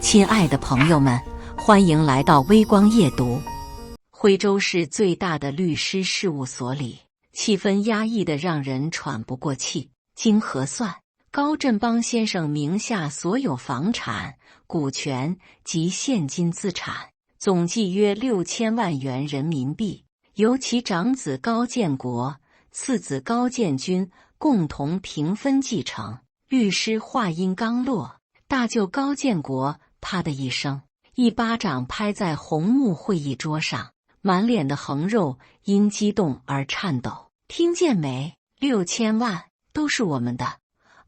亲爱的朋友们，欢迎来到微光夜读。徽州市最大的律师事务所里，气氛压抑得让人喘不过气。经核算，高振邦先生名下所有房产、股权及现金资产总计约6000万元人民币，由其长子高建国、次子高建军共同平分继承。律师话音刚落，大舅高建国啪的一声，一巴掌拍在红木会议桌上，满脸的横肉因激动而颤抖。听见没？6000万都是我们的。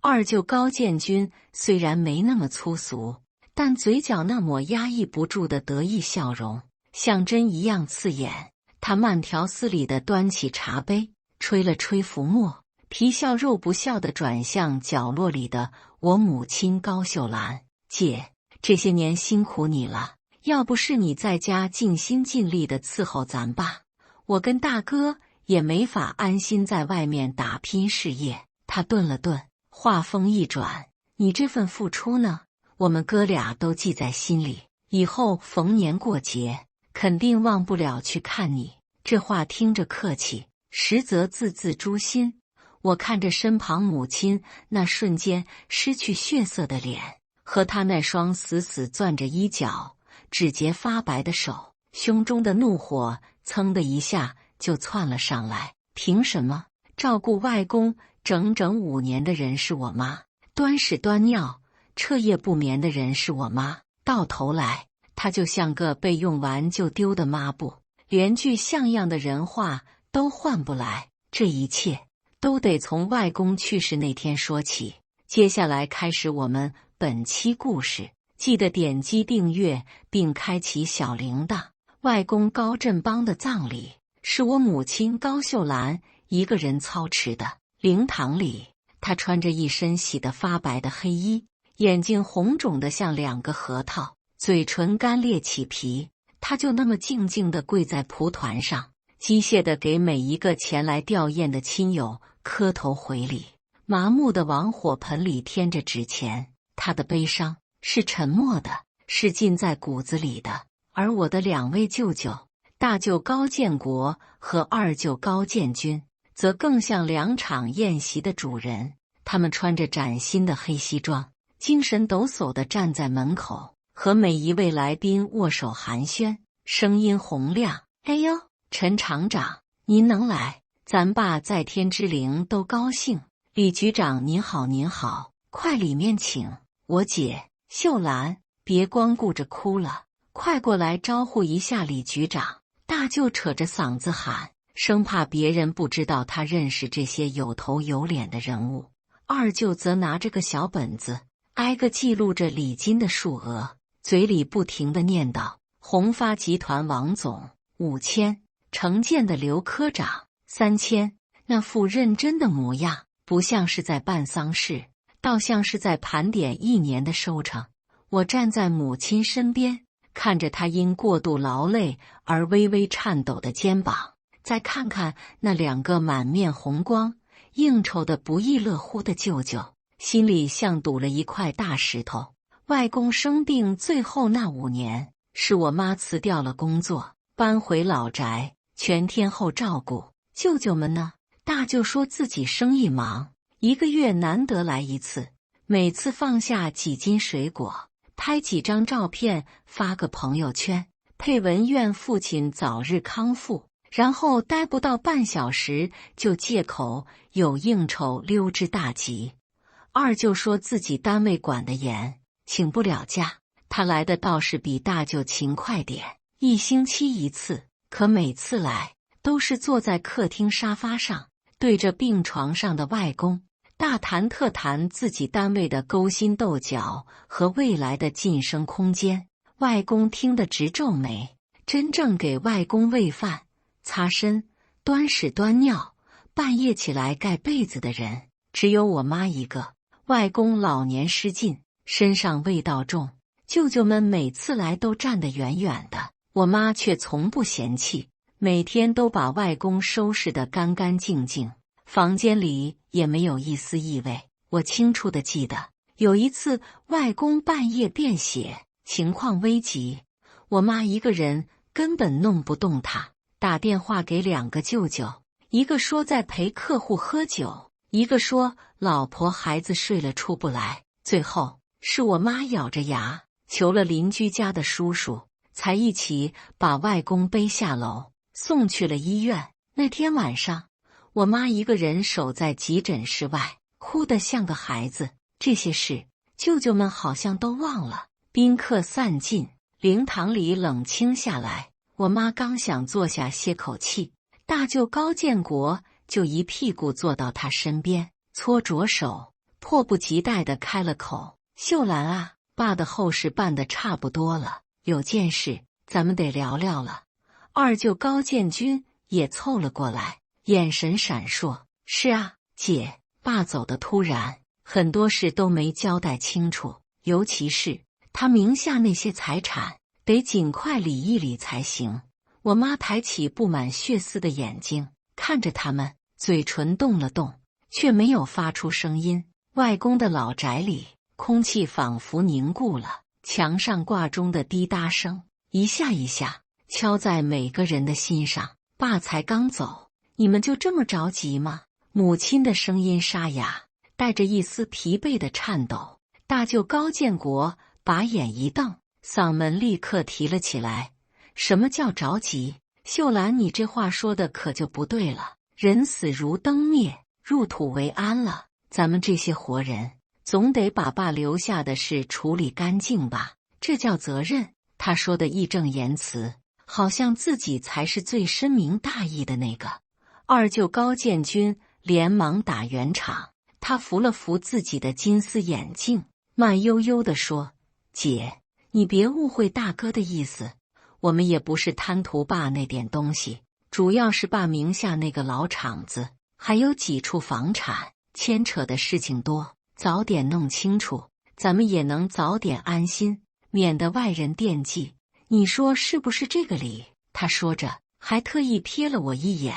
二舅高建军虽然没那么粗俗，但嘴角那抹压抑不住的得意笑容，像针一样刺眼。他慢条斯理地端起茶杯，吹了吹浮沫，皮笑肉不笑地转向角落里的我母亲高秀兰：“姐，这些年辛苦你了，要不是你在家尽心尽力地伺候咱爸，我跟大哥也没法安心在外面打拼事业。”他顿了顿，话锋一转：“你这份付出呢，我们哥俩都记在心里，以后逢年过节肯定忘不了去看你。”这话听着客气，实则字字诛心。我看着身旁母亲那瞬间失去血色的脸，和他那双死死攥着衣角、指节发白的手，胸中的怒火噌的一下就窜了上来。凭什么照顾外公整整5年的人是我妈，端屎端尿、彻夜不眠的人是我妈，到头来她就像个被用完就丢的抹布，连句像样的人话都换不来。这一切都得从外公去世那天说起。接下来开始我们本期故事，记得点击订阅并开启小铃铛。外公高振邦的葬礼是我母亲高秀兰一个人操持的。灵堂里，她穿着一身洗得发白的黑衣，眼睛红肿得像2个核桃，嘴唇干裂起皮。她就那么静静地跪在蒲团上，机械地给每一个前来吊唁的亲友磕头回礼，麻木地往火盆里添着纸钱。他的悲伤是沉默的，是浸在骨子里的。而我的2位舅舅，大舅高建国和二舅高建军，则更像2场宴席的主人。他们穿着崭新的黑西装，精神抖擞地站在门口，和每一位来宾握手寒暄，声音洪亮：“哎呦，陈厂长，您能来，咱爸在天之灵都高兴。李局长您好您好，快里面请。我姐秀兰，别光顾着哭了，快过来招呼一下李局长。”大舅扯着嗓子喊，生怕别人不知道他认识这些有头有脸的人物。二舅则拿着个小本子，挨个记录着礼金的数额，嘴里不停地念叨：“宏发集团王总5000，城建的刘科长3000。”那副认真的模样，不像是在办丧事，倒像是在盘点1年的收成。我站在母亲身边，看着她因过度劳累而微微颤抖的肩膀，再看看那2个满面红光、应酬的不亦乐乎的舅舅，心里像堵了一块大石头。外公生病最后那5年，是我妈辞掉了工作，搬回老宅，全天候照顾。舅舅们呢？大舅说自己生意忙，1个月难得来一次，每次放下几斤水果，拍几张照片发个朋友圈，配文愿父亲早日康复，然后待不到半小时就借口有应酬溜之大吉。二舅说自己单位管得严，请不了假，他来的倒是比大舅勤快点，1星期1次，可每次来都是坐在客厅沙发上，对着病床上的外公，大谈特谈自己单位的勾心斗角和未来的晋升空间。外公听得直皱眉，真正给外公喂饭、擦身、端屎端尿、半夜起来盖被子的人，只有我妈一个。外公老年失禁，身上味道重，舅舅们每次来都站得远远的，我妈却从不嫌弃，每天都把外公收拾得干干净净，房间里也没有一丝异味。我清楚地记得，有一次外公半夜便血，情况危急，我妈一个人根本弄不动他，打电话给2个舅舅，一个说在陪客户喝酒，一个说老婆孩子睡了出不来。最后是我妈咬着牙求了邻居家的叔叔，才一起把外公背下楼送去了医院。那天晚上，我妈一个人守在急诊室外，哭得像个孩子。这些事舅舅们好像都忘了。宾客散尽，灵堂里冷清下来，我妈刚想坐下歇口气，大舅高建国就一屁股坐到她身边，搓着手，迫不及待地开了口：“秀兰啊，爸的后事办得差不多了，有件事咱们得聊聊了。”二舅高建军也凑了过来，眼神闪烁：“是啊，姐，爸走得突然，很多事都没交代清楚，尤其是他名下那些财产，得尽快理一理才行。”我妈抬起布满血丝的眼睛看着他们，嘴唇动了动，却没有发出声音。外公的老宅里，空气仿佛凝固了，墙上挂钟的滴答声一下一下敲在每个人的心上。爸才刚走，你们就这么着急吗？母亲的声音沙哑，带着一丝疲惫的颤抖。大舅高建国把眼一瞪，嗓门立刻提了起来：“什么叫着急？秀兰，你这话说的可就不对了。人死如灯灭，入土为安了，咱们这些活人总得把爸留下的事处理干净吧？这叫责任。”他说的义正言辞，好像自己才是最深明大义的那个。二舅高建军连忙打圆场，他扶了扶自己的金丝眼镜，慢悠悠地说：“姐，你别误会大哥的意思，我们也不是贪图爸那点东西，主要是爸名下那个老厂子，还有几处房产，牵扯的事情多，早点弄清楚，咱们也能早点安心，免得外人惦记。你说是不是这个理？”他说着，还特意瞥了我一眼，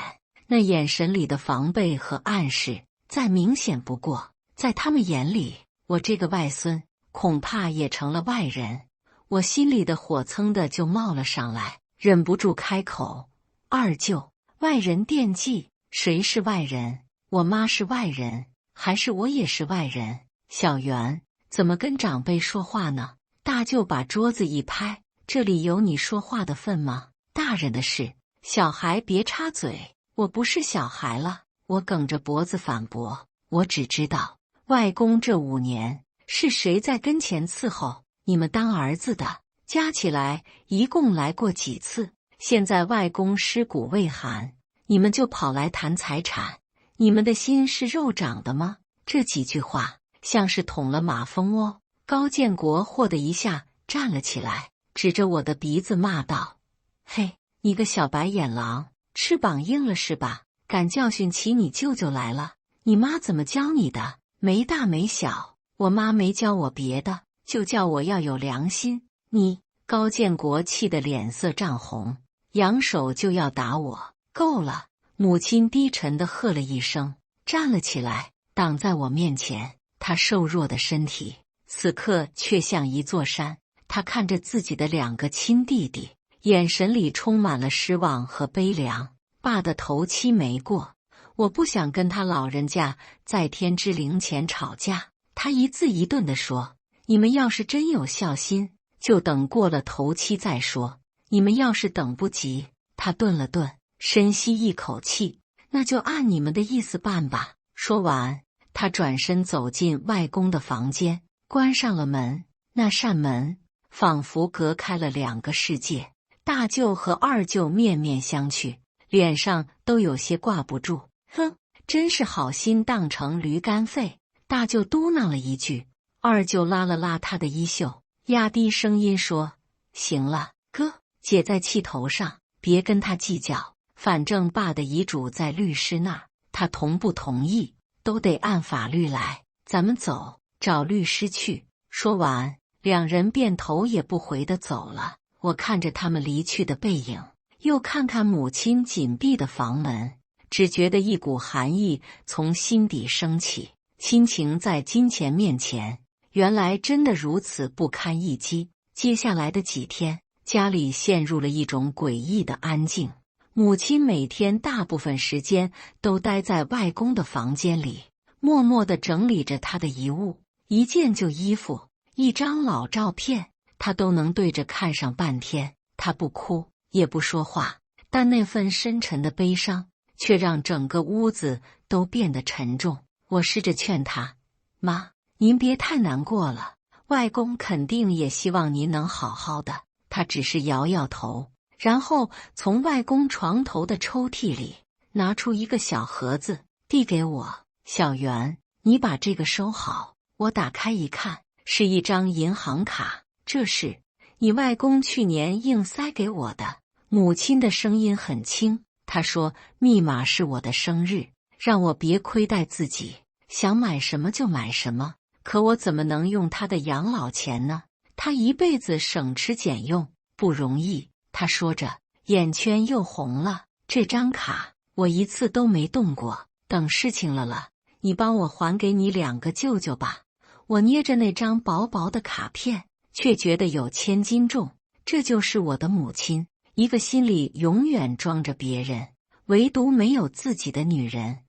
那眼神里的防备和暗示再明显不过。在他们眼里，我这个外孙恐怕也成了外人。我心里的火蹭的就冒了上来，忍不住开口：“二舅，外人惦记，谁是外人？我妈是外人，还是我也是外人？小袁，怎么跟长辈说话呢？”大舅把桌子一拍：“这里有你说话的份吗？大人的事，小孩别插嘴。”我不是小孩了，我梗着脖子反驳：“我只知道外公这5年是谁在跟前伺候，你们当儿子的加起来一共来过几次？现在外公尸骨未寒，你们就跑来谈财产，你们的心是肉长的吗？”这几句话像是捅了马蜂窝。高建国霍的一下站了起来，指着我的鼻子骂道：“嘿，你个小白眼狼，翅膀硬了是吧？敢教训起你舅舅来了？你妈怎么教你的？没大没小。我妈没教我别的，就叫我要有良心。你……”高建国气得脸色涨红，扬手就要打我。够了！母亲低沉地喝了一声，站了起来，挡在我面前。她瘦弱的身体此刻却像一座山。她看着自己的2个亲弟弟，眼神里充满了失望和悲凉。爸的头七没过，我不想跟他老人家在天之灵前吵架。他一字一顿地说：“你们要是真有孝心，就等过了头七再说。你们要是等不及……”他顿了顿，深吸一口气：“那就按你们的意思办吧。”说完，他转身走进外公的房间，关上了门。那扇门仿佛隔开了2个世界。大舅和二舅面面相觑，脸上都有些挂不住。哼，真是好心当成驴肝肺。大舅嘟囔了一句，二舅拉了拉他的衣袖，压低声音说：“行了，哥，姐在气头上，别跟他计较。反正爸的遗嘱在律师那儿，他同不同意都得按法律来。咱们走，找律师去。”说完，2人便头也不回地走了。我看着他们离去的背影，又看看母亲紧闭的房门，只觉得一股寒意从心底升起。亲情在金钱面前，原来真的如此不堪一击。接下来的几天，家里陷入了一种诡异的安静。母亲每天大部分时间都待在外公的房间里，默默地整理着他的遗物，一件旧衣服，一张老照片，他都能对着看上半天。他不哭，也不说话，但那份深沉的悲伤却让整个屋子都变得沉重。我试着劝他：“妈，您别太难过了，外公肯定也希望您能好好的。”他只是摇摇头，然后从外公床头的抽屉里拿出一个小盒子，递给我：“小袁，你把这个收好。”我打开一看，是一张银行卡，这是你外公去年硬塞给我的。母亲的声音很轻，她说密码是我的生日，让我别亏待自己，想买什么就买什么。可我怎么能用他的养老钱呢？他一辈子省吃俭用，不容易。他说着，眼圈又红了。这张卡我一次都没动过，等事情了，你帮我还给你2个舅舅吧。我捏着那张薄薄的卡片，却觉得有千斤重。这就是我的母亲，一个心里永远装着别人，唯独没有自己的女人。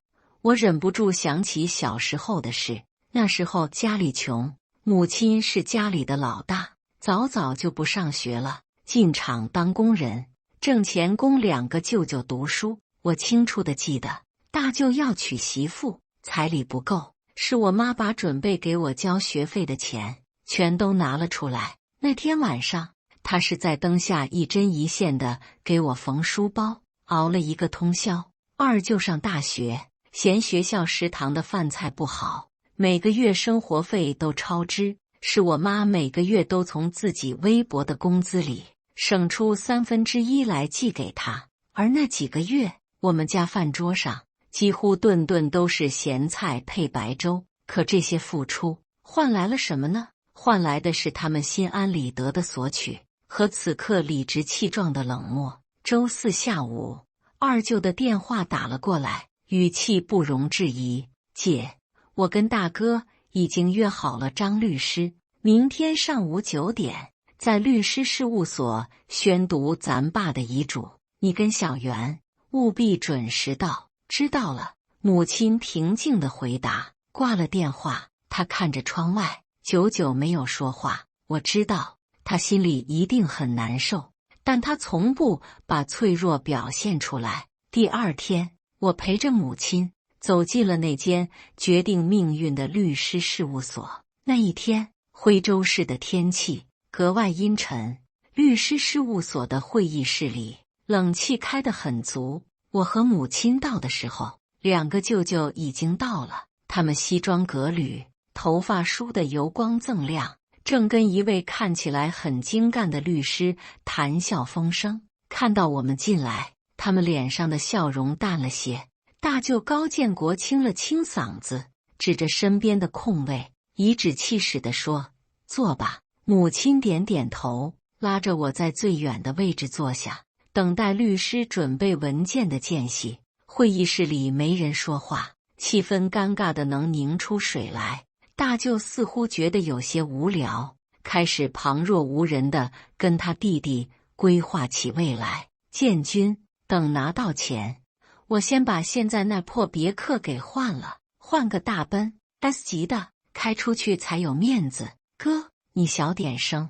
我忍不住想起小时候的事。那时候家里穷，母亲是家里的老大，早早就不上学了，进厂当工人，挣钱供2个舅舅读书。我清楚地记得，大舅要娶媳妇，彩礼不够，是我妈把准备给我交学费的钱全都拿了出来。那天晚上，她是在灯下一针一线的给我缝书包，熬了一个通宵。二舅上大学，嫌学校食堂的饭菜不好，每个月生活费都超支，是我妈每个月都从自己微薄的工资里省出1/3来寄给他。而那几个月，我们家饭桌上几乎顿顿都是咸菜配白粥。可这些付出换来了什么呢？换来的是他们心安理得的索取和此刻理直气壮的冷漠。周4下午，二舅的电话打了过来，语气不容置疑：“姐，我跟大哥已经约好了张律师，明天上午9点在律师事务所宣读咱爸的遗嘱，你跟小袁务必准时到。”“知道了。”母亲平静地回答。挂了电话，她看着窗外，久久没有说话。我知道她心里一定很难受，但她从不把脆弱表现出来。第2天，我陪着母亲走进了那间决定命运的律师事务所。那一天，徽州市的天气格外阴沉，律师事务所的会议室里冷气开得很足。我和母亲到的时候，2个舅舅已经到了，他们西装革履，头发梳得油光锃亮，正跟一位看起来很精干的律师谈笑风生。看到我们进来，他们脸上的笑容淡了些。大舅高建国清了清嗓子，指着身边的空位，颐指气使地说：“坐吧。”母亲点点头，拉着我在最远的位置坐下，等待律师准备文件的间隙。会议室里没人说话，气氛尴尬的能凝出水来。大舅似乎觉得有些无聊，开始旁若无人的跟他弟弟规划起未来。建军，等拿到钱，我先把现在那破别克给换了，换个大奔 S 级的，开出去才有面子。哥，你小点声。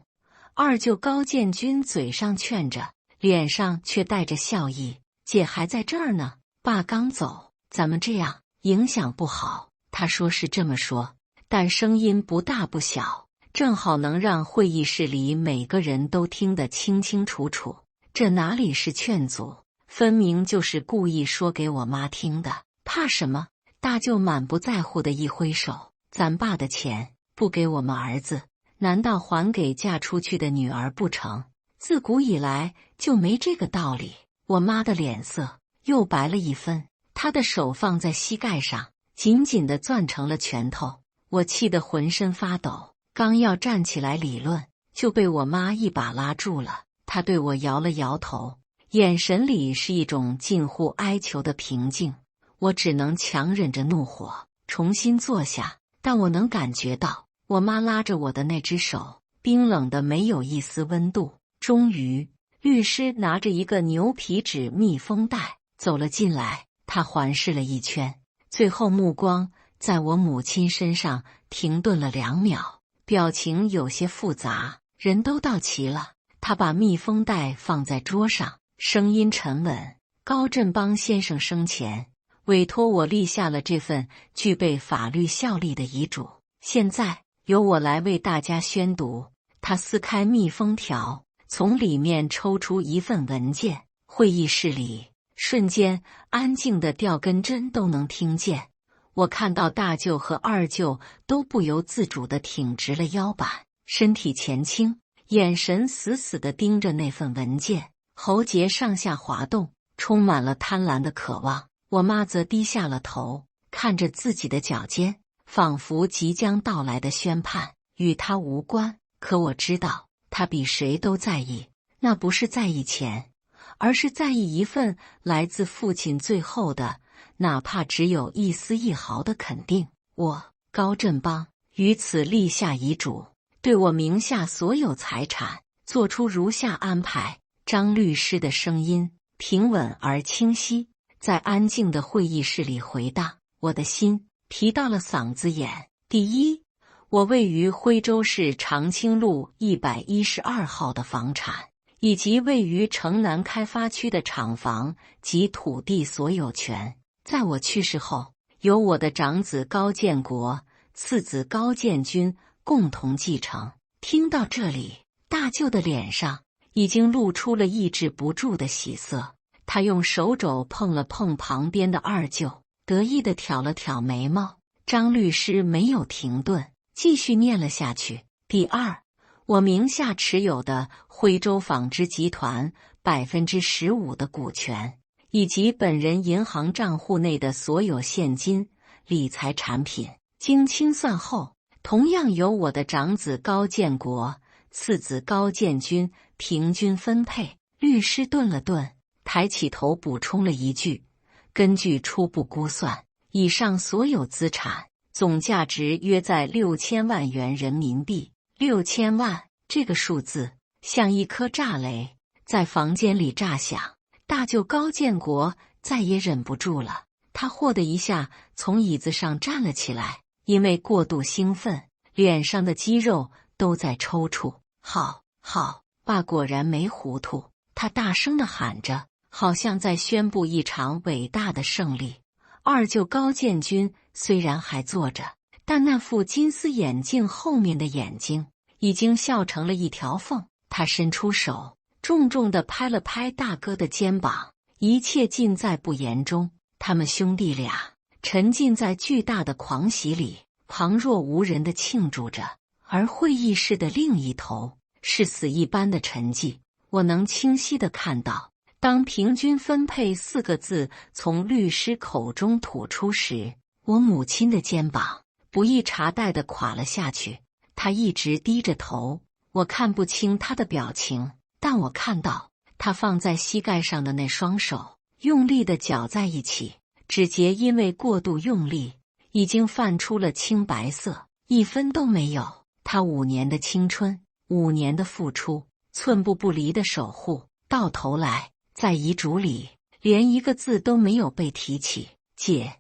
二舅高建军嘴上劝着，脸上却带着笑意。姐还在这儿呢，爸刚走，咱们这样影响不好。他说是这么说，但声音不大不小，正好能让会议室里每个人都听得清清楚楚。这哪里是劝阻，分明就是故意说给我妈听的。怕什么？大舅满不在乎的一挥手，咱爸的钱不给我们儿子，难道还给嫁出去的女儿不成？自古以来就没这个道理。我妈的脸色又白了一分，她的手放在膝盖上，紧紧地攥成了拳头。我气得浑身发抖，刚要站起来理论，就被我妈一把拉住了。她对我摇了摇头，眼神里是一种近乎哀求的平静。我只能强忍着怒火，重新坐下。但我能感觉到，我妈拉着我的那只手冰冷的没有一丝温度。终于，律师拿着一个牛皮纸密封袋走了进来，他环视了一圈，最后目光在我母亲身上停顿了2秒，表情有些复杂。人都到齐了，他把密封袋放在桌上，声音沉稳：高振邦先生生前委托我立下了这份具备法律效力的遗嘱，现在由我来为大家宣读。他撕开密封条，从里面抽出一份文件。会议室里瞬间安静的掉根针都能听见。我看到大舅和二舅都不由自主地挺直了腰板，身体前倾，眼神死死地盯着那份文件，喉结上下滑动，充满了贪婪的渴望。我妈则低下了头，看着自己的脚尖，仿佛即将到来的宣判与她无关。可我知道，她比谁都在意，那不是在意钱，而是在意一份来自父亲最后的，哪怕只有一丝一毫的肯定。我高振邦于此立下遗嘱，对我名下所有财产做出如下安排。张律师的声音平稳而清晰，在安静的会议室里回荡，我的心提到了嗓子眼。第一，我位于徽州市长青路112号的房产，以及位于城南开发区的厂房及土地所有权，在我去世后，由我的长子高建国、次子高建军共同继承。听到这里，大舅的脸上已经露出了抑制不住的喜色，他用手肘碰了碰旁边的二舅，得意地挑了挑眉毛。张律师没有停顿，继续念了下去。第二，我名下持有的徽州纺织集团15%的股权，以及本人银行账户内的所有现金、理财产品，经清算后，同样由我的长子高建国、次子高建军平均分配。律师顿了顿，抬起头补充了一句：根据初步估算，以上所有资产总价值约在6000万元人民币。6000万这个数字像一颗炸雷，在房间里炸响。大舅高建国再也忍不住了，他霍的一下从椅子上站了起来，因为过度兴奋，脸上的肌肉都在抽搐。好，爸果然没糊涂，他大声地喊着，好像在宣布一场伟大的胜利。二舅高建军虽然还坐着，但那副金丝眼镜后面的眼睛已经笑成了一条缝。他伸出手，重重地拍了拍大哥的肩膀，一切尽在不言中。他们兄弟俩沉浸在巨大的狂喜里，旁若无人地庆祝着。而会议室的另一头是死一般的沉寂。我能清晰地看到，当平均分配4个字从律师口中吐出时，我母亲的肩膀不易查带地垮了下去。她一直低着头，我看不清她的表情，但我看到她放在膝盖上的那双手用力地绞在一起，指节因为过度用力已经泛出了青白色，一分都没有。她5年的青春，5年的付出，寸步不离的守护，到头来在遗嘱里连一个字都没有被提起。姐，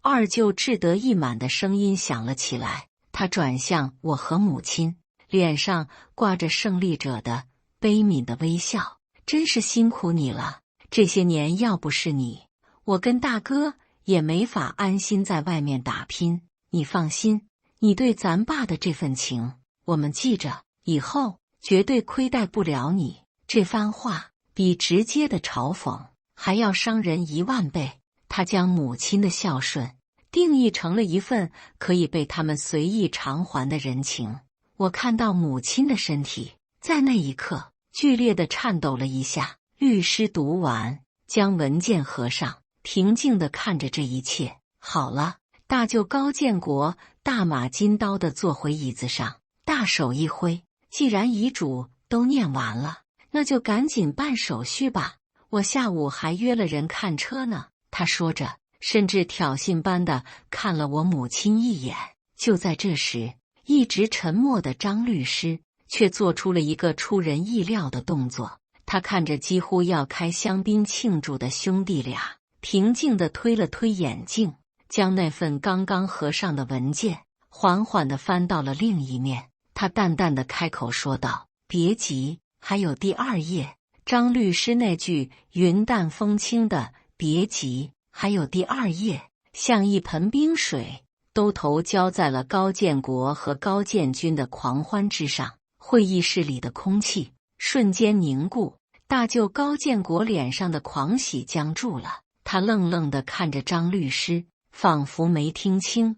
二舅志得意满的声音响了起来。他转向我和母亲，脸上挂着胜利者的悲悯的微笑。真是辛苦你了，这些年要不是你，我跟大哥也没法安心在外面打拼。你放心，你对咱爸的这份情，我们记着，以后绝对亏待不了你。这番话比直接的嘲讽还要伤人10000倍。他将母亲的孝顺定义成了一份可以被他们随意偿还的人情。我看到母亲的身体在那一刻剧烈地颤抖了一下。律师读完，将文件合上，平静地看着这一切。好了，大舅高建国大马金刀地坐回椅子上，大手一挥，既然遗嘱都念完了，那就赶紧办手续吧。我下午还约了人看车呢。他说着，甚至挑衅般的看了我母亲一眼。就在这时，一直沉默的张律师却做出了一个出人意料的动作。他看着几乎要开香槟庆祝的兄弟俩，平静地推了推眼镜，将那份刚刚合上的文件缓缓地翻到了另一面。他淡淡地开口说道：“别急，还有第2页。”张律师那句云淡风轻的“别急，还有第2页”，像一盆冰水，兜头浇在了高建国和高建军的狂欢之上。会议室里的空气瞬间凝固，大舅高建国脸上的狂喜僵住了。他愣愣地看着张律师，仿佛没听清。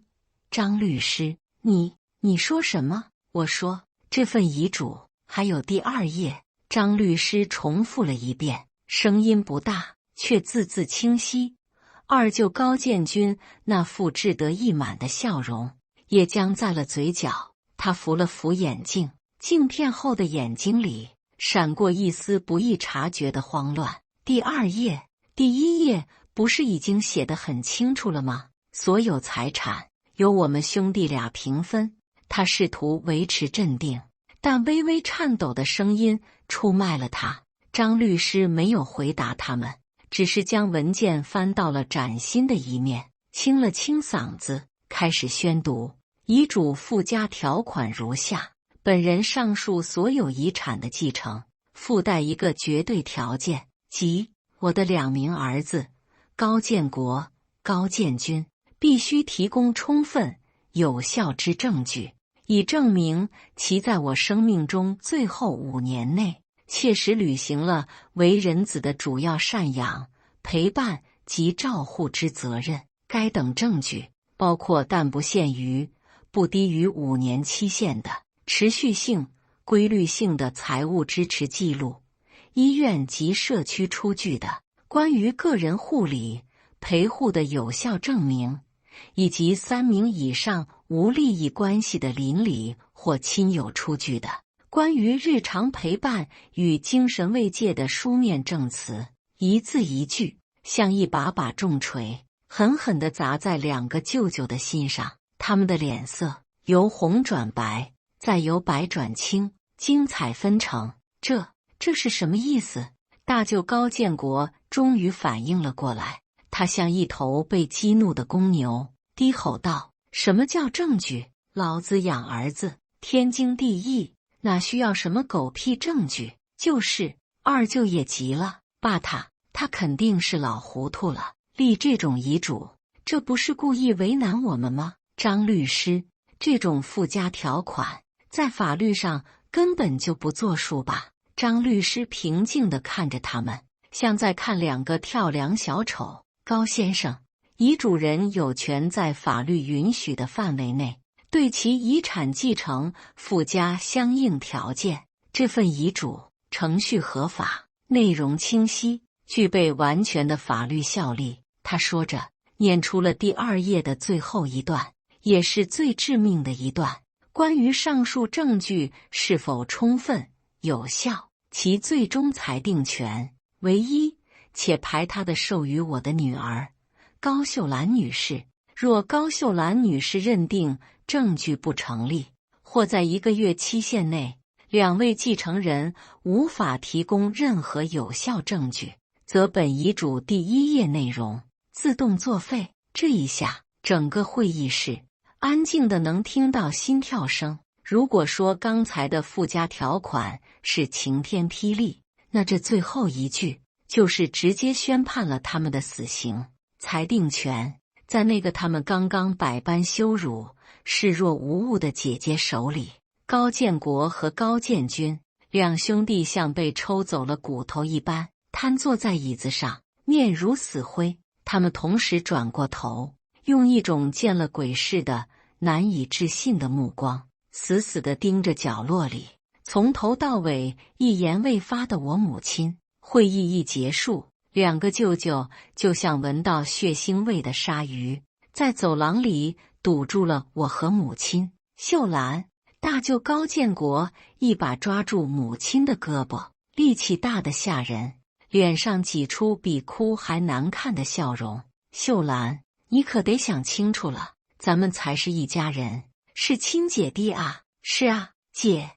张律师，你说什么？我说这份遗嘱还有第2页。张律师重复了一遍，声音不大，却字字清晰。二舅高建军那副志得意满的笑容也僵在了嘴角。他扶了扶眼镜，镜片后的眼睛里闪过一丝不易察觉的慌乱。第2页，第1页不是已经写得很清楚了吗？所有财产由我们兄弟俩平分。他试图维持镇定，但微微颤抖的声音出卖了他。张律师没有回答他们，只是将文件翻到了崭新的一面，清了清嗓子，开始宣读。遗嘱附加条款如下：本人上述所有遗产的继承，附带一个绝对条件，即我的2名儿子高建国、高建军必须提供充分有效之证据，以证明其在我生命中最后5年内切实履行了为人子的主要赡养、陪伴及照护之责任。该等证据包括但不限于不低于5年期限的持续性、规律性的财务支持记录，医院及社区出具的关于个人护理、陪护的有效证明，以及3名以上无利益关系的邻里或亲友出具的关于日常陪伴与精神慰藉的书面证词。一字一句像一把把重锤，狠狠地砸在2个舅舅的心上。他们的脸色由红转白，再由白转青，精彩纷呈。这是什么意思？大舅高建国终于反应了过来，他像一头被激怒的公牛，低吼道：“什么叫证据？老子养儿子，天经地义，哪需要什么狗屁证据？”就是。二舅也急了，爸他肯定是老糊涂了，立这种遗嘱，这不是故意为难我们吗？张律师，这种附加条款在法律上根本就不作数吧？张律师平静地看着他们，像在看2个跳梁小丑。高先生，遗嘱人有权在法律允许的范围内对其遗产继承附加相应条件。这份遗嘱程序合法，内容清晰，具备完全的法律效力。他说着，念出了第2页的最后一段，也是最致命的一段。关于上述证据是否充分有效，其最终裁定权唯一且排他的授予我的女儿高秀兰女士。若高秀兰女士认定证据不成立，或在1个月期限内2位继承人无法提供任何有效证据，则本遗嘱第1页内容自动作废。这一下，整个会议室安静的能听到心跳声。如果说刚才的附加条款是晴天霹雳，那这最后一句就是直接宣判了他们的死刑。裁定权在那个他们刚刚百般羞辱、视若无物的姐姐手里。高建国和高建军2兄弟像被抽走了骨头一般，瘫坐在椅子上，面如死灰。他们同时转过头，用一种见了鬼似的难以置信的目光，死死地盯着角落里从头到尾一言未发的我母亲。会议一结束，2个舅舅就像闻到血腥味的鲨鱼，在走廊里堵住了我和母亲。秀兰，大舅高建国一把抓住母亲的胳膊，力气大得吓人，脸上挤出比哭还难看的笑容。秀兰，你可得想清楚了，咱们才是一家人，是亲姐弟啊。是啊，姐。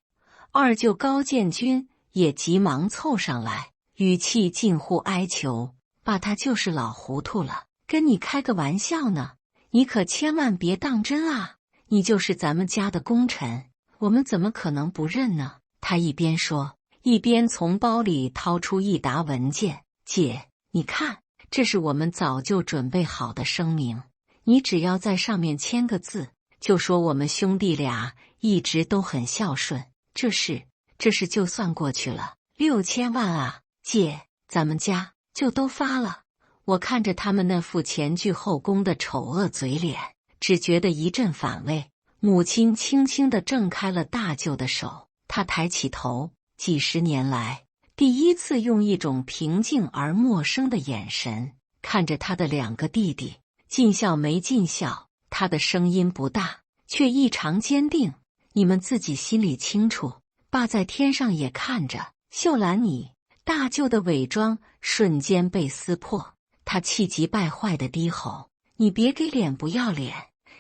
二舅高建军也急忙凑上来，语气近乎哀求：“爸，他就是老糊涂了，跟你开个玩笑呢，你可千万别当真啊！你就是咱们家的功臣，我们怎么可能不认呢？”他一边说，一边从包里掏出一沓文件：“姐，你看，这是我们早就准备好的声明，你只要在上面签个字，就说我们兄弟俩一直都很孝顺，这事就算过去了。6000万啊，姐，咱们家就都发了。”我看着他们那副前倨后恭的丑恶嘴脸，只觉得一阵反胃。母亲轻轻地挣开了大舅的手，他抬起头，几十年来第一次用一种平静而陌生的眼神看着他的2个弟弟，尽孝没尽孝，他的声音不大，却异常坚定：“你们自己心里清楚，爸在天上也看着。”秀兰，你……大舅的伪装瞬间被撕破，他气急败坏地低吼：“你别给脸不要脸！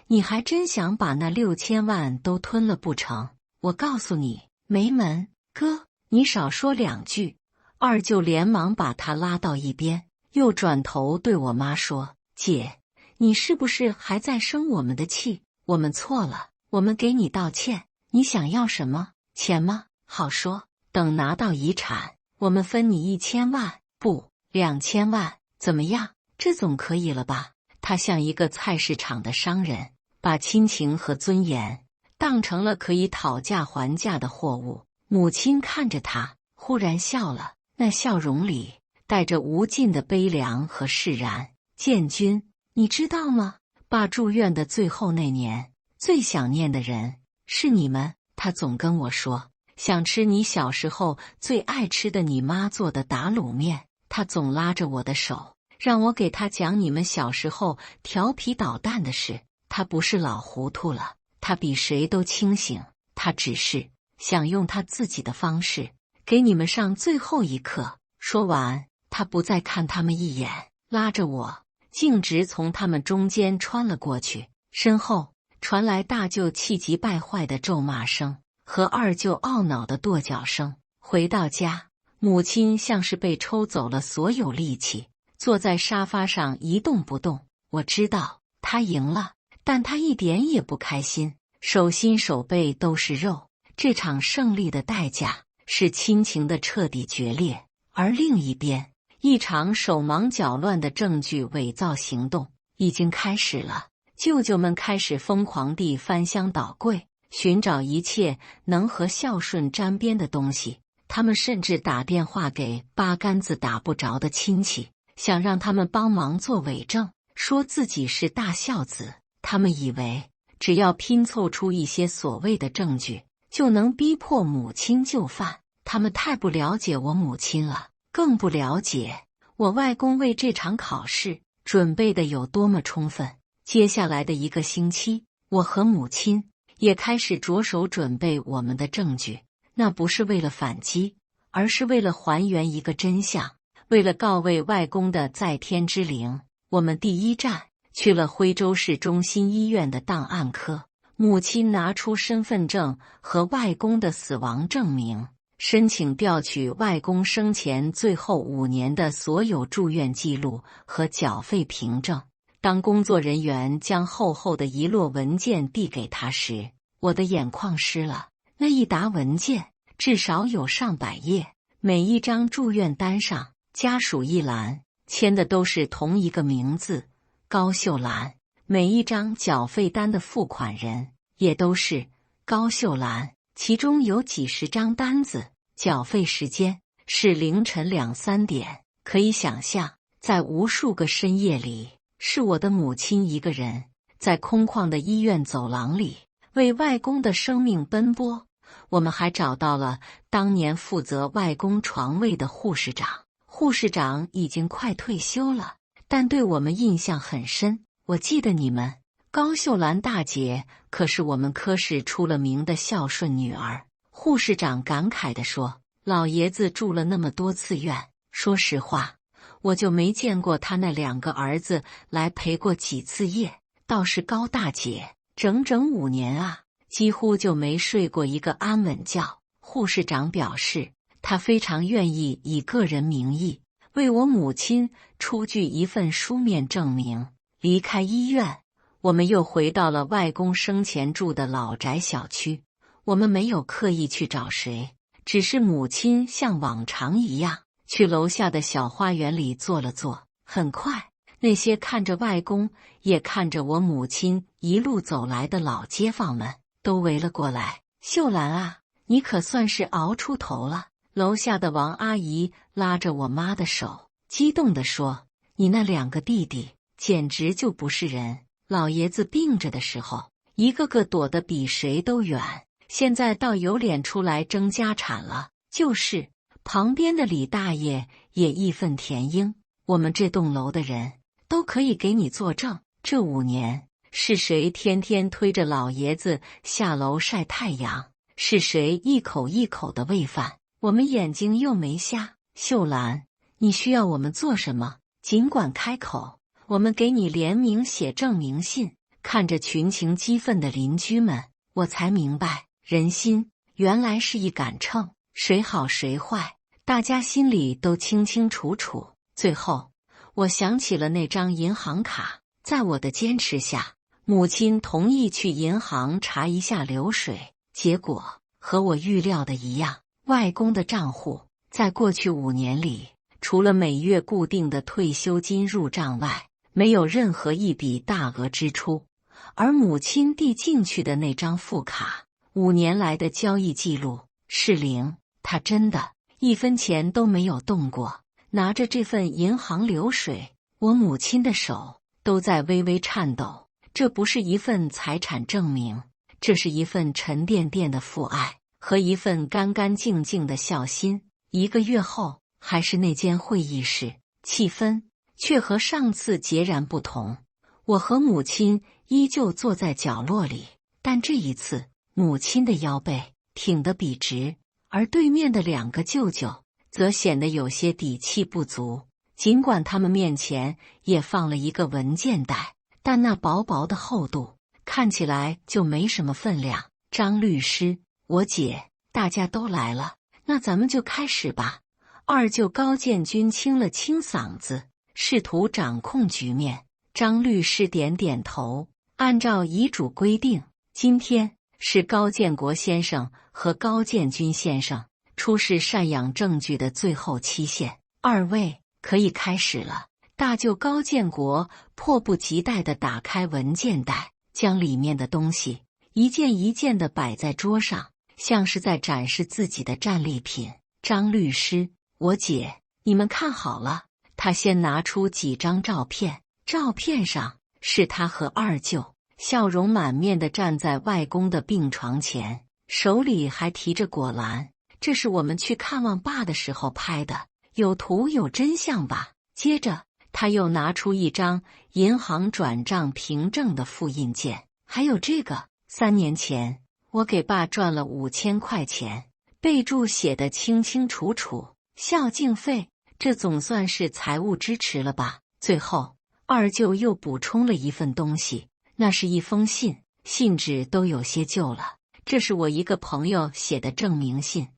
你还真想把那6000万都吞了不成？我告诉你，没门！哥，你少说2句。”二舅连忙把他拉到一边，又转头对我妈说：“姐，你是不是还在生我们的气？我们错了，我们给你道歉。你想要什么？钱吗？好说，等拿到遗产，我们分你1000万，不，2000万，怎么样？这总可以了吧？”他像一个菜市场的商人，把亲情和尊严当成了可以讨价还价的货物。母亲看着他，忽然笑了，那笑容里带着无尽的悲凉和释然。“建军，你知道吗？爸住院的最后那年，最想念的人是你们。他总跟我说，想吃你小时候最爱吃的你妈做的打卤面。他总拉着我的手，让我给他讲你们小时候调皮捣蛋的事。他不是老糊涂了，他比谁都清醒，他只是想用他自己的方式给你们上最后一课。”说完，他不再看他们一眼，拉着我径直从他们中间穿了过去。身后传来大舅气急败坏的咒骂声和二舅懊恼的跺脚声。回到家，母亲像是被抽走了所有力气，坐在沙发上一动不动。我知道他赢了，但他一点也不开心，手心手背都是肉。这场胜利的代价是亲情的彻底决裂，而另一边，一场手忙脚乱的证据伪造行动已经开始了。舅舅们开始疯狂地翻箱倒柜，寻找一切能和孝顺沾边的东西。他们甚至打电话给八竿子打不着的亲戚，想让他们帮忙做伪证，说自己是大孝子。他们以为只要拼凑出一些所谓的证据，就能逼迫母亲就范。他们太不了解我母亲了，更不了解我外公为这场考试准备的有多么充分。接下来的1个星期，我和母亲也开始着手准备我们的证据。那不是为了反击，而是为了还原一个真相，为了告慰外公的在天之灵。我们第一站去了徽州市中心医院的档案科，母亲拿出身份证和外公的死亡证明，申请调取外公生前最后5年的所有住院记录和缴费凭证。当工作人员将厚厚的一摞文件递给他时，我的眼眶湿了。那一沓文件至少有上百页，每一张住院单上家属一栏，签的都是同一个名字高秀兰，每一张缴费单的付款人也都是高秀兰，其中有几十张单子，缴费时间是凌晨2、3点。可以想象，在无数个深夜里，是我的母亲一个人在空旷的医院走廊里为外公的生命奔波。我们还找到了当年负责外公床位的护士长，护士长已经快退休了，但对我们印象很深。我记得你们，高秀兰大姐可是我们科室出了名的孝顺女儿。护士长感慨地说，老爷子住了那么多次院，说实话，我就没见过他那2个儿子来陪过几次夜。倒是高大姐，整整5年啊，几乎就没睡过一个安稳觉。护士长表示，他非常愿意以个人名义为我母亲出具一份书面证明。离开医院，我们又回到了外公生前住的老宅小区。我们没有刻意去找谁，只是母亲像往常一样去楼下的小花园里坐了坐。很快，那些看着外公也看着我母亲一路走来的老街坊们都围了过来。秀兰啊，你可算是熬出头了。楼下的王阿姨拉着我妈的手，激动地说，你那2个弟弟简直就不是人。老爷子病着的时候，一个个躲得比谁都远，现在倒有脸出来争家产了。就是旁边的李大爷也义愤填膺，我们这栋楼的人都可以给你作证，这5年是谁天天推着老爷子下楼晒太阳，是谁一口一口的喂饭，我们眼睛又没瞎。秀兰，你需要我们做什么？尽管开口，我们给你联名写证明信。看着群情激愤的邻居们，我才明白，人心原来是一杆秤，谁好谁坏，大家心里都清清楚楚。最后，我想起了那张银行卡，在我的坚持下，母亲同意去银行查一下流水，结果和我预料的一样，外公的账户在过去5年里，除了每月固定的退休金入账外，没有任何一笔大额支出。而母亲递进去的那张副卡，5年来的交易记录是0，她真的1分钱都没有动过。拿着这份银行流水，我母亲的手都在微微颤抖。这不是一份财产证明，这是一份沉甸甸的父爱和一份干干净净的孝心。1个月后，还是那间会议室，气氛却和上次截然不同。我和母亲依旧坐在角落里，但这一次，母亲的腰背挺得笔直，而对面的2个舅舅则显得有些底气不足。尽管他们面前也放了一个文件袋，但那薄薄的厚度看起来就没什么分量。张律师，我姐，大家都来了，那咱们就开始吧。二舅高建军清了清嗓子，试图掌控局面。张律师点点头，按照遗嘱规定，今天是高建国先生和高建军先生出示赡养证据的最后期限，2位可以开始了。大舅高建国迫不及待地打开文件袋，将里面的东西一件一件地摆在桌上，像是在展示自己的战利品。张律师，我姐，你们看好了。他先拿出几张照片，照片上是他和二舅笑容满面地站在外公的病床前，手里还提着果篮。这是我们去看望爸的时候拍的，有图有真相吧？接着他又拿出一张银行转账凭证的复印件，还有这个，3年前我给爸赚了5000块钱，备注写得清清楚楚，孝敬费，这总算是财务支持了吧？最后二舅又补充了一份东西，那是一封信，信纸都有些旧了，这是我一个朋友写的证明信。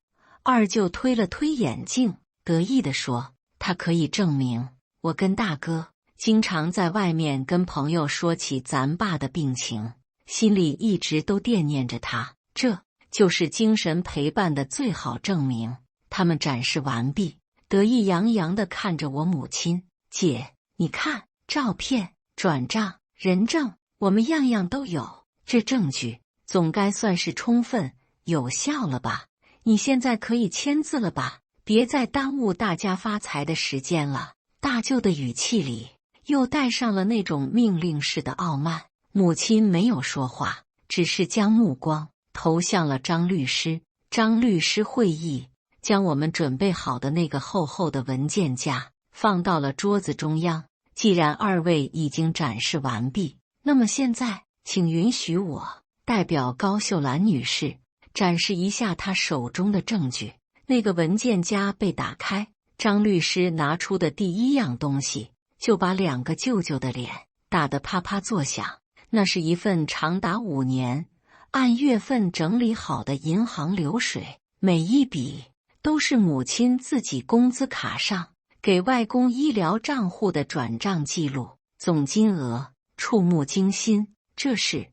二舅推了推眼镜，得意地说，他可以证明我跟大哥经常在外面跟朋友说起咱爸的病情，心里一直都惦念着他，这就是精神陪伴的最好证明。他们展示完毕，得意洋洋地看着我母亲，姐，你看，照片、转账、人证，我们样样都有，这证据总该算是充分有效了吧？你现在可以签字了吧？别再耽误大家发财的时间了。大舅的语气里又带上了那种命令式的傲慢。母亲没有说话，只是将目光投向了张律师。张律师会意，将我们准备好的那个厚厚的文件夹放到了桌子中央。既然二位已经展示完毕，那么现在请允许我代表高秀兰女士展示一下她手中的证据。那个文件夹被打开，张律师拿出的第一样东西就把2个舅舅的脸打得啪啪作响。那是一份长达5年按月份整理好的银行流水，每一笔都是母亲自己工资卡上给外公医疗账户的转账记录，总金额触目惊心。这是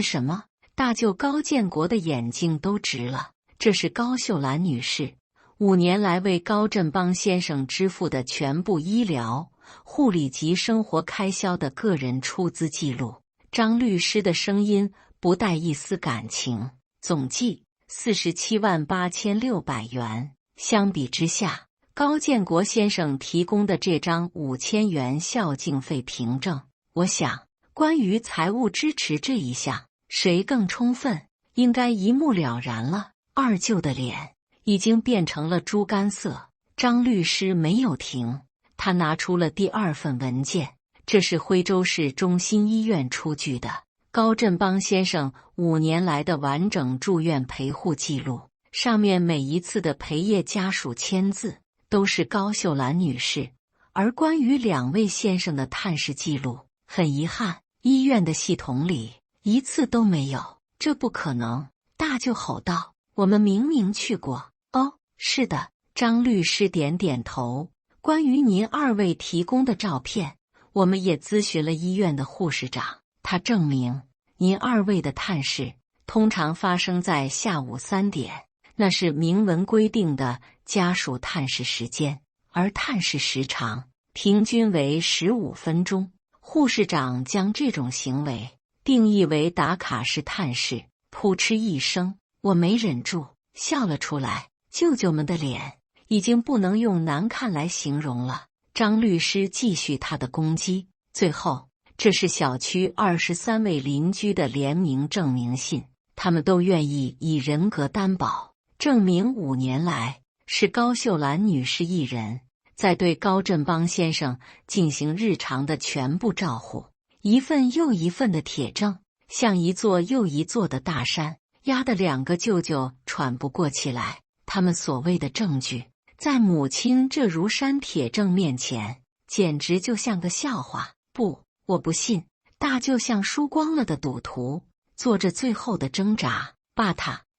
什么？大舅高建国的眼睛都直了。这是高秀兰女士5年来为高振邦先生支付的全部医疗、护理及生活开销的个人出资记录。张律师的声音不带一丝感情，总计478600元。相比之下，高建国先生提供的这张5000元孝敬费凭证，我想关于财务支持这一项，谁更充分，应该一目了然了。二舅的脸已经变成了猪肝色。张律师没有停，他拿出了第2份文件，这是徽州市中心医院出具的高振邦先生5年来的完整住院陪护记录，上面每一次的陪业家属签字都是高秀兰女士。而关于2位先生的探视记录，很遗憾，医院的系统里一次都没有。这不可能！大舅吼道：“我们明明去过。”哦，是的，张律师点点头。关于您2位提供的照片，我们也咨询了医院的护士长，他证明您2位的探视通常发生在下午3点，那是明文规定的家属探视时间，而探视时长平均为15分钟。护士长将这种行为定义为打卡式探视。噗嗤一声，我没忍住笑了出来。舅舅们的脸已经不能用难看来形容了。张律师继续他的攻击。最后，这是小区23位邻居的联名证明信，他们都愿意以人格担保，证明5年来是高秀兰女士一人在对高振邦先生进行日常的全部照护。一份又一份的铁证，像一座又一座的大山，压得2个舅舅喘不过气来。他们所谓的证据，在母亲这如山铁证面前，简直就像个笑话。不，我不信！大舅像输光了的赌徒，做着最后的挣扎。爸，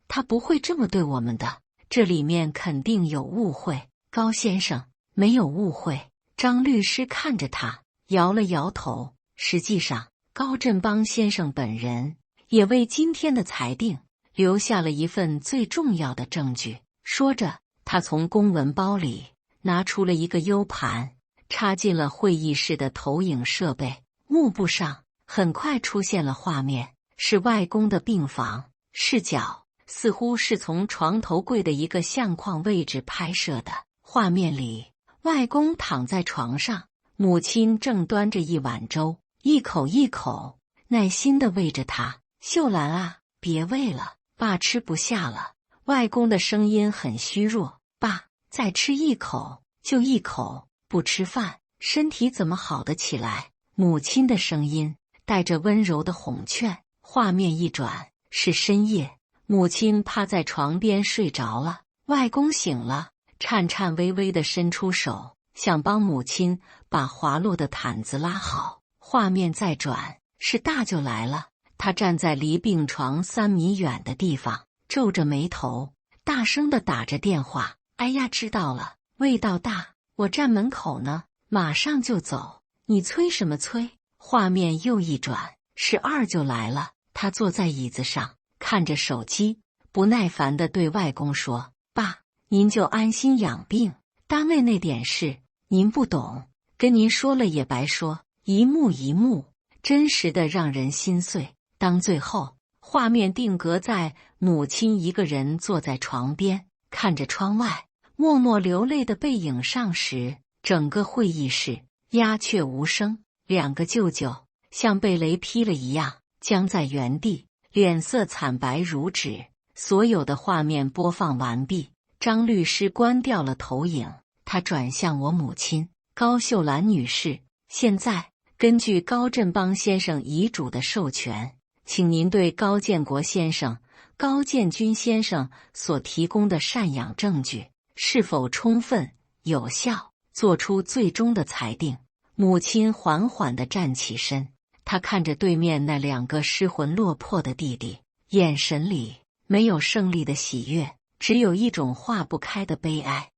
他不会这么对我们的，这里面肯定有误会。高先生，没有误会。张律师看着他，摇了摇头。实际上，高振邦先生本人也为今天的裁定留下了一份最重要的证据。说着，他从公文包里拿出了一个 U 盘，插进了会议室的投影设备。幕布上很快出现了画面，是外公的病房，视角似乎是从床头柜的一个相框位置拍摄的。画面里，外公躺在床上，母亲正端着一碗粥，一口一口耐心地喂着他。秀兰啊，别喂了，爸吃不下了。外公的声音很虚弱，爸，再吃一口就一口，不吃饭，身体怎么好得起来？母亲的声音带着温柔的哄劝。画面一转，是深夜，母亲趴在床边睡着了。外公醒了，颤颤巍巍地伸出手，想帮母亲把滑落的毯子拉好。画面再转，是大舅来了，他站在离病床3米远的地方，皱着眉头，大声地打着电话。哎呀，知道了，味道大，我站门口呢，马上就走，你催什么催？画面又一转，是二舅来了，他坐在椅子上，看着手机，不耐烦地对外公说：“爸，您就安心养病，单位那点事您不懂，跟您说了也白说。”一幕一幕，真实的让人心碎。当最后画面定格在母亲一个人坐在床边，看着窗外默默流泪的背影上时，整个会议室鸦雀无声。2个舅舅像被雷劈了一样僵在原地，脸色惨白如纸。所有的画面播放完毕，张律师关掉了投影，他转向我母亲高秀兰女士，现在根据高振邦先生遗嘱的授权，请您对高建国先生、高建军先生所提供的赡养证据是否充分有效，做出最终的裁定。母亲缓缓地站起身，她看着对面那2个失魂落魄的弟弟，眼神里没有胜利的喜悦，只有一种化不开的悲哀。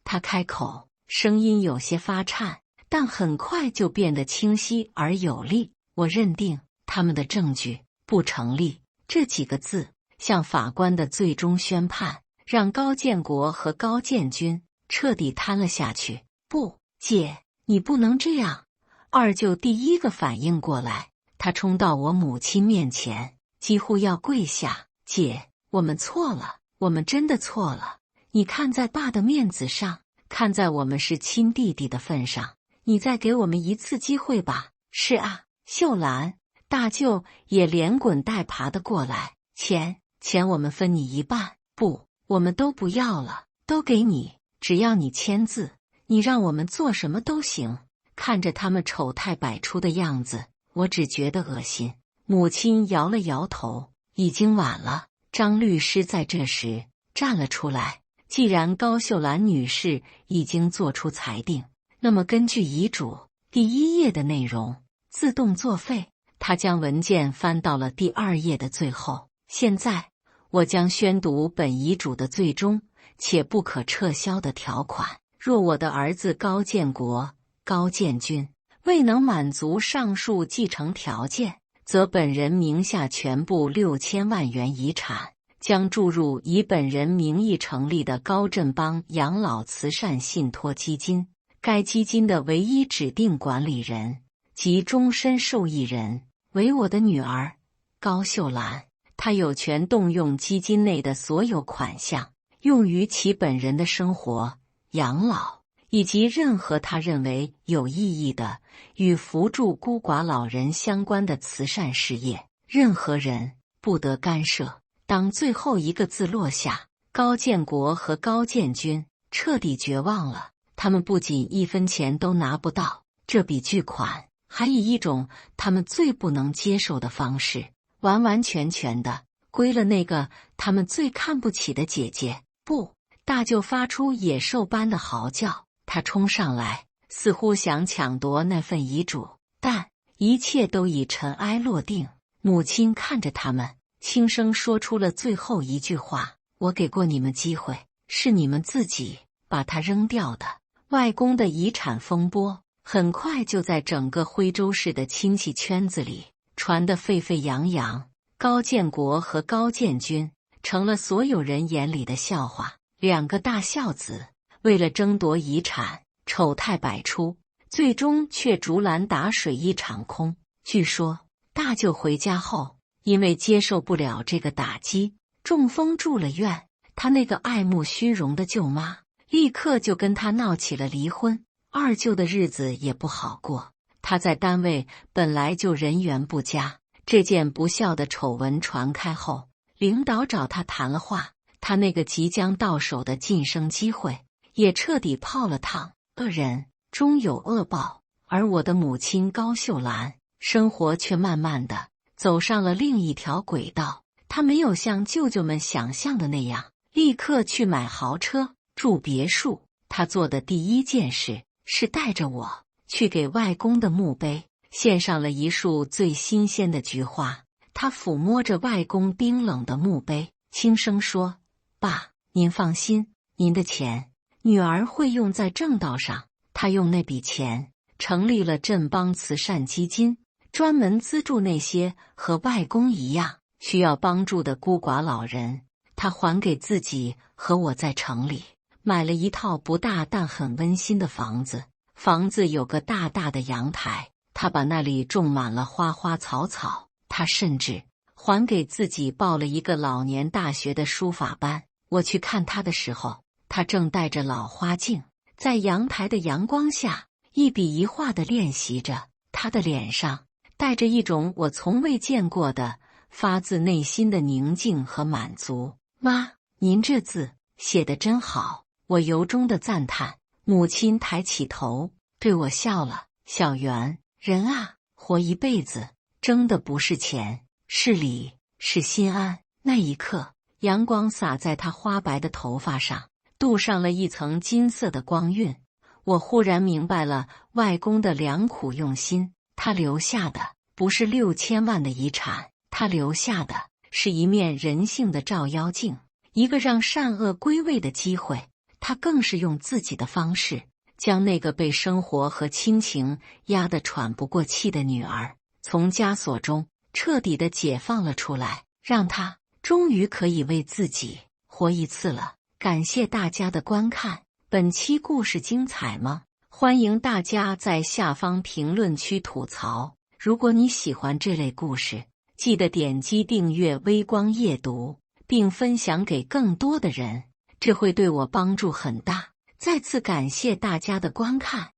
他开口，声音有些发颤，但很快就变得清晰而有力。我认定他们的证据不成立。这几个字像法官的最终宣判，让高建国和高建军彻底瘫了下去。不，姐，你不能这样！二舅第一个反应过来，他冲到我母亲面前，几乎要跪下。姐，我们错了，我们真的错了。你看在爸的面子上，看在我们是亲弟弟的份上，你再给我们一次机会吧。是啊，秀兰，大舅也连滚带爬的过来。钱我们分你一半。不，我们都不要了，都给你，只要你签字，你让我们做什么都行。看着他们丑态百出的样子，我只觉得恶心。母亲摇了摇头，已经晚了。张律师在这时站了出来。既然高秀兰女士已经做出裁定，那么根据遗嘱第1页的内容自动作废。他将文件翻到了第2页的最后。现在我将宣读本遗嘱的最终且不可撤销的条款。若我的儿子高建国、高建军未能满足上述继承条件，则本人名下全部6000万元遗产将注入以本人名义成立的高振邦养老慈善信托基金。该基金的唯一指定管理人及终身受益人为我的女儿高秀兰。她有权动用基金内的所有款项，用于其本人的生活、养老以及任何他认为有意义的与扶助孤寡老人相关的慈善事业。任何人不得干涉。当最后一个字落下，高建国和高建军彻底绝望了。他们不仅1分钱都拿不到这笔巨款，还以一种他们最不能接受的方式，完完全全的归了那个他们最看不起的姐姐。不！大舅发出野兽般的嚎叫，他冲上来，似乎想抢夺那份遗嘱，但一切都已尘埃落定。母亲看着他们，轻声说出了最后一句话：我给过你们机会，是你们自己把它扔掉的。外公的遗产风波很快就在整个徽州市的亲戚圈子里传得沸沸扬扬。高建国和高建军成了所有人眼里的笑话。2个大孝子为了争夺遗产，丑态百出，最终却竹篮打水一场空。据说大舅回家后，因为接受不了这个打击，中风住了院。他那个爱慕虚荣的舅妈立刻就跟他闹起了离婚。二舅的日子也不好过，他在单位本来就人缘不佳，这件不孝的丑闻传开后，领导找他谈了话，他那个即将到手的晋升机会也彻底泡了汤。恶人终有恶报，而我的母亲高秀兰生活却慢慢的走上了另一条轨道。她没有像舅舅们想象的那样立刻去买豪车住别墅，她做的第一件事是带着我去给外公的墓碑献上了一束最新鲜的菊花。她抚摸着外公冰冷的墓碑，轻声说：爸，您放心，您的钱女儿会用在正道上。她用那笔钱成立了振邦慈善基金，专门资助那些和外公一样需要帮助的孤寡老人。她还给自己和我在城里买了一套不大但很温馨的房子，房子有个大大的阳台，她把那里种满了花花草草。她甚至还给自己报了一个老年大学的书法班。我去看她的时候，她正戴着老花镜，在阳台的阳光下一笔一画地练习着。她的脸上带着一种我从未见过的发自内心的宁静和满足。妈，您这字写得真好，我由衷的赞叹。母亲抬起头对我笑了。小袁，人啊，活一辈子争的不是钱，是理，是心安。那一刻，阳光洒在她花白的头发上，镀上了一层金色的光晕。我忽然明白了外公的良苦用心，他留下的不是6000万的遗产，他留下的是一面人性的照妖镜，一个让善恶归位的机会。他更是用自己的方式，将那个被生活和亲情压得喘不过气的女儿，从枷锁中彻底的解放了出来，让她终于可以为自己活一次了。感谢大家的观看，本期故事精彩吗？欢迎大家在下方评论区吐槽。如果你喜欢这类故事，记得点击订阅微光夜读，并分享给更多的人，这会对我帮助很大。再次感谢大家的观看。